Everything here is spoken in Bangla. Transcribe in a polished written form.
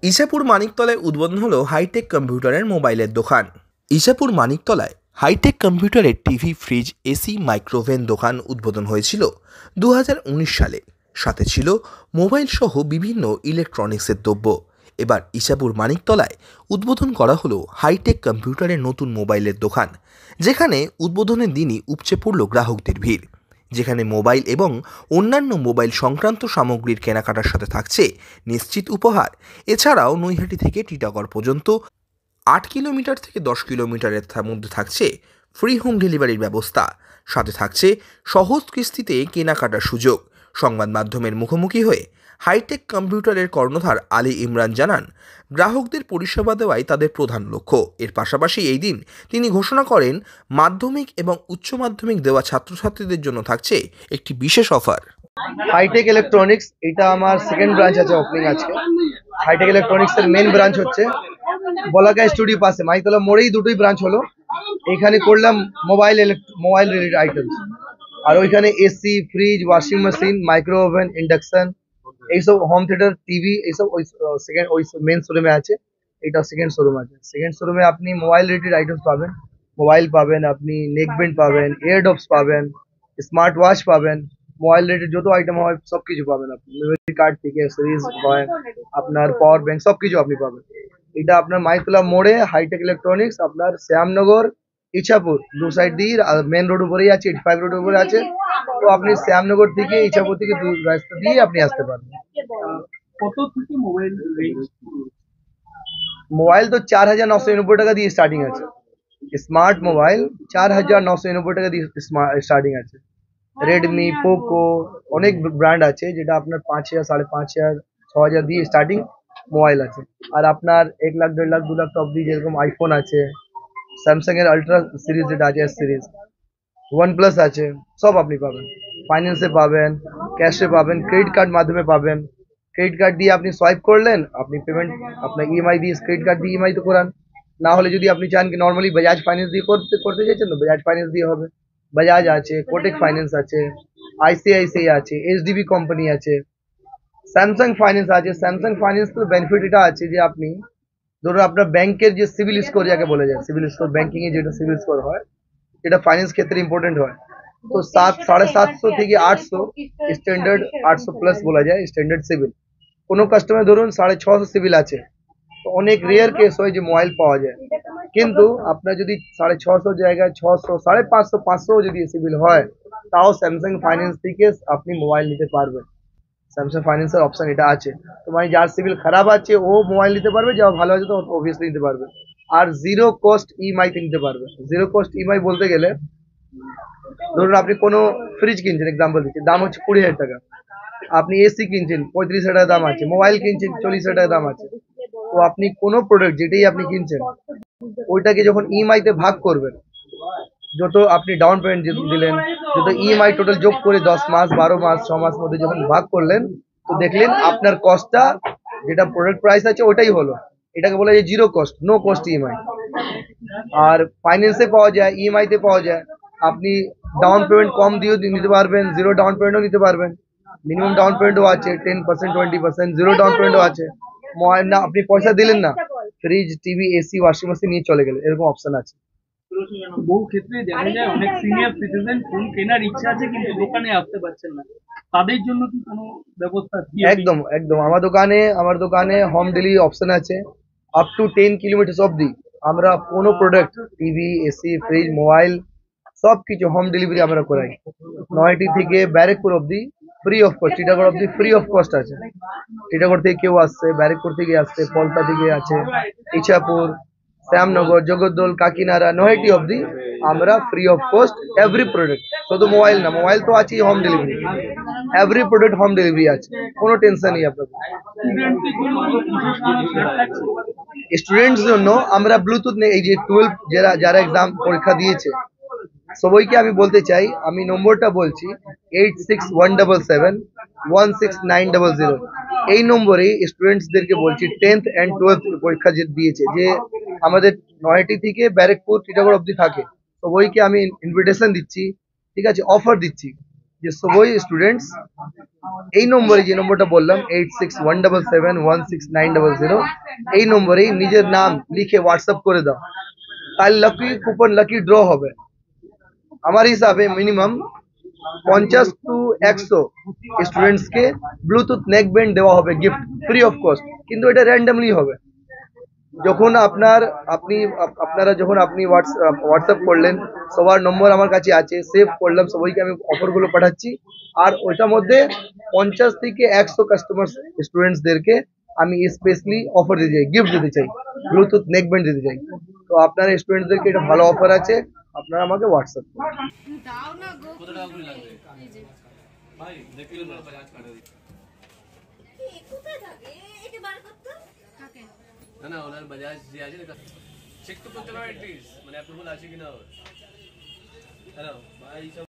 ইসাপুর মানিকতলায় উদ্বোধন হলো হাইটেক কম্পিউটারের মোবাইলের দোকান। ইসাপুর মানিকতলায় হাইটেক কম্পিউটারের টিভি, ফ্রিজ, এসি, মাইক্রোওভেন দোকান উদ্বোধন হয়েছিল 2019 সালে। সাথে ছিল মোবাইল সহ বিভিন্ন ইলেকট্রনিক্সের দ্রব্য। এবার ইসাপুর মানিকতলায় উদ্বোধন করা হলো হাইটেক কম্পিউটারের নতুন মোবাইলের দোকান, যেখানে উদ্বোধনের দিনই উপচে পড়ল গ্রাহকদের ভিড়। যেখানে মোবাইল এবং অন্যান্য মোবাইল সংক্রান্ত সামগ্রীর কেনাকাটার সাথে থাকছে নিশ্চিত উপহার। এছাড়াও নৈহাটি থেকে টিটাগড় পর্যন্ত 8 কিলোমিটার থেকে 10 কিলোমিটারের মধ্যে থাকছে ফ্রি হোম ডেলিভারির ব্যবস্থা। সাথে থাকছে সহজ কিস্তিতে কেনাকাটার সুযোগ। সংবাদ মাধ্যমের মুখোমুখি হয়ে হাইটেক কম্পিউটারের কর্ণধার আলী ইমরান জানান, গ্রাহকদের পরিষেবা দেওয়াই তাদের প্রধান লক্ষ্য। এর পাশাপাশি এই দিন তিনি ঘোষণা করেন, মাধ্যমিক এবং উচ্চ মাধ্যমিক দেওয়া ছাত্রছাত্রীদের জন্য থাকছে একটি বিশেষ অফার। হাইটেক ইলেকট্রনিক্স এটা আমার সেকেন্ড ব্রাঞ্চ আছে, ওপেনিং আজকে। হাইটেক ইলেকট্রনিক্স এর মেন ব্রাঞ্চ হচ্ছে বলাকা স্টুডিও পাশে, মাইতলা মোড়েই দুটোই ব্রাঞ্চ হলো। এখানে করলাম মোবাইল রিলেটেড আইটেমস, আর ওইখানে AC, fridge, washing machine, micro oven, induction, এইসব হোম থিয়েটার, টিভি, এইসব ওই মেন শোরুমে আছে। এটা সেকেন্ড শোরুম আছে। সেকেন্ড শোরুমে আপনি মোবাইল রিলেটেড আইটেমস পাবেন, মোবাইল পাবেন, আপনি নেক ব্যান্ড পাবেন, এয়ারডপস পাবেন, স্মার্ট ওয়াচ পাবেন, মোবাইল রিলেটেড যত আইটেম হয় সবকিছু পাবেন আপনি। মেমোরি কার্ড থেকে সিরিজ হয়, আপনার পাওয়ার ব্যাংক সবকিছু আপনি পাবেন। এটা আপনার মাইতলা মোড়ে হাইটেক ইলেকট্রনিক্স, আপনার শ্যামনগর, ইছাপুর দু সাইড দিয়ে মেন রোড উপরেই আছে, 85 রোড উপরে আছে। তো আপনি শ্যামনগর থেকে ইছাপুর থেকে দু রাস্তা দিয়ে আপনি আসতে পারবেন। কত থেকে মোবাইল রেঞ্জ? মোবাইল তো 4,990 টাকা দিয়ে স্টার্টিং আছে। স্মার্ট মোবাইল 4,990 টাকা দিয়ে স্টার্টিং আছে। রেডমি, পোকো, অনেক ব্র্যান্ড আছে, যেটা আপনার 5,000, 5,500, 6,000 দিয়ে স্টার্টিং মোবাইল আছে। আর আপনার 1 লাখ, 1.5 লাখ, 2 লাখ টপ দিয়ে যেরকম আইফোন আছে, স্যামসাং এর আলট্রা সিরিজ যেটা আছে, এস সিরিজ, OnePlus আছে, সব আপনি পাবেন। ফাইন্যান্সে পাবেন, ক্যাশে পাবেন, ক্রেডিট কার্ড মাধ্যমে পাবেন। ক্রেডিট কার্ড দিয়ে আপনি সোয়াইপ করলেন, আপনি পেমেন্ট আপনার ইএমআই দিয়ে, ক্রেডিট কার্ড দিয়ে ইএমআই তো করান। না হলে যদি আপনি চান কি নর্মালি বাজাজ ফাইন্যান্স দিয়ে করতে চাইছেন, তো বাজাজ ফাইন্যান্স দিয়ে হবে। বাজাজ আছে, কোটেক ফাইন্যান্স আছে, আইসিআইসিআই আছে, এইচডিবি কোম্পানি আছে, স্যামসাং ফাইন্যান্স আছে। স্যামসাং ফাইন্যান্স তো বেনিফিট এটা আছে যে আপনি ধরুন আপনার ব্যাংকের যে সিভিল স্কোর যাকে বলে যায়, সিভিল স্কোর ব্যাংকিং এ যেটা সিভিল স্কোর হয়, এটা ফাইন্যান্স ক্ষেত্রে ইম্পর্টেন্ট হয়। তো 700 থেকে 800 স্ট্যান্ডার্ড, 800 প্লাস বলা যায় স্ট্যান্ডার্ড সিভিল। কোনো কাস্টমার ধরুন 650 সিভিল আছে, তো অনেক রেয়ার কেস হয় যে মোবাইল পাওয়া যায়। কিন্তু আপনার যদি 650 জায়গায় 600, 550, 500 যদি সিভিল হয়, তাও স্যামসাং ফাইন্যান্স থেকে আপনি মোবাইল নিতে পারবেন। স্যামসাং ফাইন্যান্সের অপশন এটা আছে। তো মানে যার সিভিল খারাপ আছে ও মোবাইল নিতে পারবে, যা ভালো আছে তো অবভিয়াসলি নিতে পারবে। আর জিরো কস্ট ইএমআই তে নিতে পারবে। জিরো কস্ট ইএমআই বলতে গেলে ধরুন আপনি কোনো ফ্রিজ কিনছেন, এক্সাম্পল দিচ্ছি, দাম হচ্ছে 20,000 টাকা। আপনি এসি কিনছেন, 35,000 টাকা দাম আছে। মোবাইল কিনছেন, 40,000 টাকা দাম আছে। তো আপনি কোনো প্রোডাক্ট যেটাই আপনি কিনছেন, ওইটাকে যখন ইএমআই তে ভাগ করবেন, যত আপনি ডাউন পেমেন্ট দিলেন, যত ইএমআই টোটাল যোগ করে 10 মাস, 12 মাস, 6 মাস মধ্যে যখন ভাগ করলেন, তো দেখলেন আপনার কস্টটা যেটা প্রোডাক্ট প্রাইস আছে ওটাই হলো। এটাকে বলা যায় zero cost, no cost EMI. আর ফাইন্যান্সে পাওয়া যায়, ইএমআই তে পাওয়া যায়। আপনি ডাউন পেমেন্ট কম দিয়েও নিতে পারবেন, জিরো ডাউন পেমেন্টও নিতে পারবেন। মিনিমাম ডাউন পেমেন্টও আছে 10%, 20%, জিরো ডাউন পেমেন্টও আছে। মোবাইল না আপনি পয়সা দিলেন না, fridge, TV, AC, washing machine নিয়ে চলে গেলেন, এরকম অপশন আছে। বহু ক্ষেত্রে দেখা যায় অনেক সিনিয়র সিটিজেন ফোন কেনার ইচ্ছা আছে কিন্তু দোকানে আসতে পারছেন না, তাদের জন্য কি কোনো ব্যবস্থা? একদম একদম, আমার দোকানে হোম ডেলিভারি অপশন আছে। আপ টু 10 কিলোমিটার অবধি আমরা কোনো product, TV, AC, fridge, mobile সবকিছু হোম ডেলিভারি আমরা করাই। নয়টি থেকে ব্যারেকপুর অবধি ফ্রি অফ কস্ট, টিটাগড় অবধি ফ্রি অফ কস্ট আছে। টিটাগড় থেকে কেউ আসছে, ব্যারেকপুর থেকে আসছে, পলতা থেকে আছে, ইছাপুর, শ্যামনগর, জগদ্দল, কাকিনাড়া, নয়টি অবধি আমরা free of cost every product. শুধু মোবাইল না, মোবাইল তো আছেই home delivery, every product home delivery আছে, কোনো টেনশন নেই আপনাদের। স্টুডেন্টস জন্য আমরা ব্লুটুথ এই যে 12 যারা এক্সাম পরীক্ষা দিয়েছে সবাইকে আমি বলতে চাই, আমি নম্বরটা বলছি 8617716900। এই নম্বরে স্টুডেন্টসদেরকে বলছি 10th and 12th পরীক্ষা যে দিয়েছে, যে আমাদের নয়টি থেকে ব্যারেকপুর, টিটাগড় অবধি থাকে, সবাইকে আমি ইনভিটেশন দিচ্ছি, ঠিক আছে, অফার দিচ্ছি যে সবাই স্টুডেন্টস এই নম্বরে, যে নম্বরটা বললাম 8617716900, এই নম্বরেই নিজের নাম লিখে হোয়াটসঅ্যাপ করে দাও। কাল লাকি কুপন, লাকি ড্র হবে। আমার হিসাবে মিনিমাম 50 to 100 স্টুডেন্টসকে ব্লুটুথ নেক ব্যান্ড দেওয়া হবে গিফট, ফ্রি অফ কস্ট, কিন্তু এটা র্যান্ডমলি হবে। যখন আপনারা যখন আপনি হোয়াটসঅ্যাপ করলেন, সবার নম্বর আমার কাছে আছে, সেভ করলাম, সবাইকে আমি অফারগুলো পাঠাচ্ছি। আর ওইটার মধ্যে 50 থেকে 100 কাস্টমার স্টুডেন্টসদেরকে আমি স্পেশালি অফার দিতে চাই, গিফট দিতে চাই, ব্লুটুথ নেক ব্যান্ড দিতে চাই। তো আপনারা স্টুডেন্টসদেরকে এটা ভালো অফার আছে, আপনারা আমাকে হোয়াটসঅ্যাপ করুন। দাও না গো, কত টাকা করে লাগবে? এই যে ভাই দেখি না বাজাজ কার্ডে এ কোথায় থাকে? এটা বার করতে কাকে? না না ওনার বাজাজ যে আছে না চেক তো করতে পারো এটলিস্ট, মানে অ্যাপ্রুভাল আছে কিনা। হ্যালো ভাই সব